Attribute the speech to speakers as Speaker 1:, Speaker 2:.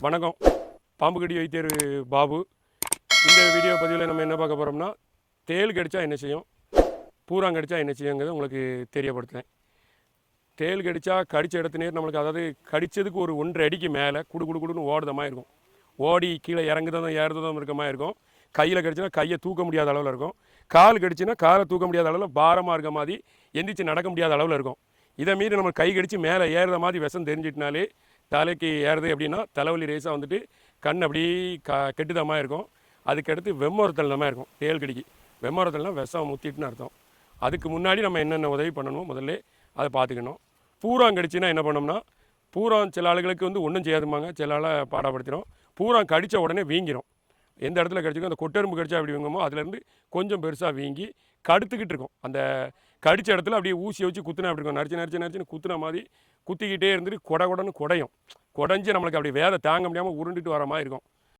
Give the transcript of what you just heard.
Speaker 1: வணக்கம். பாம்பு கடி வைத்தியர் பாபு. இந்த வீடியோ பதிவில் நம்ம என்ன பார்க்க போகிறோம்னா, தேள் கடித்தா என்ன செய்யும், பூரான் கடித்தா என்ன செய்யுங்கிறத உங்களுக்கு தெரியப்படுத்துகிறேன். தேள் கடித்தா கடித்த இடத்து நேர் நம்மளுக்கு, அதாவது கடித்ததுக்கு ஒரு 1.5 அடிக்கு மேலே குடுன்னு ஓடுத மாதிரி இருக்கும். ஓடி கீழே இறங்குறதும் ஏறுறதும் இருக்க மாதிரி இருக்கும். கையில் கடிச்சுன்னா கையை தூக்க முடியாத அளவில் இருக்கும். கால் கடிச்சுன்னா காலை தூக்க முடியாத அளவில் பாரமாக இருக்க மாதிரி, எந்திரிச்சு நடக்க முடியாத அளவில் இருக்கும். இதை மீறி நம்ம கை கடித்து மேலே ஏறுற மாதிரி விஷம் தெரிஞ்சிட்டனாலே, தலைக்கு ஏறுது அப்படின்னா தலைவலி ரேஸாக வந்துட்டு கண் அப்படி கெட்டுதமாக இருக்கும். அதுக்கடுத்து வெம்மரத்தல்னமாக இருக்கும். தேள் கடிக்கு வெம்மரத்தல்னா விஷம் முத்திட்டுன்னு அர்த்தம். அதுக்கு முன்னாடி நம்ம என்னென்ன உதவி பண்ணணுமோ முதல்ல அதை பார்த்துக்கணும். பூரான் கடிச்சுன்னா என்ன பண்ணோம்னா, பூரான் சில ஆளுகளுக்கு வந்து ஒன்றும் செய்யாதுமாங்க, சில ஆளை பாடப்படுத்திடும். பூரான் கடித்த உடனே வீங்கிடும். எந்த இடத்துல கடிச்சிக்கோ, அந்த கொட்டெரும்பு கடிச்சா அப்படி வீங்குமோ அதுலேருந்து கொஞ்சம் பெருசாக வீங்கி கடுத்துக்கிட்டு இருக்கும். அந்த கடித்த இடத்துல அப்படியே ஊசியை வச்சு குத்துனா அப்படி இருக்கும். நரிச்சு குத்துன மாதிரி குத்திக்கிட்டே இருந்துட்டு கொடன்னு குடையும். குடஞ்சி நம்மளுக்கு அப்படி வேலை தாங்க முடியாமல் உருண்டுட்டு வர மாதிரி இருக்கும்.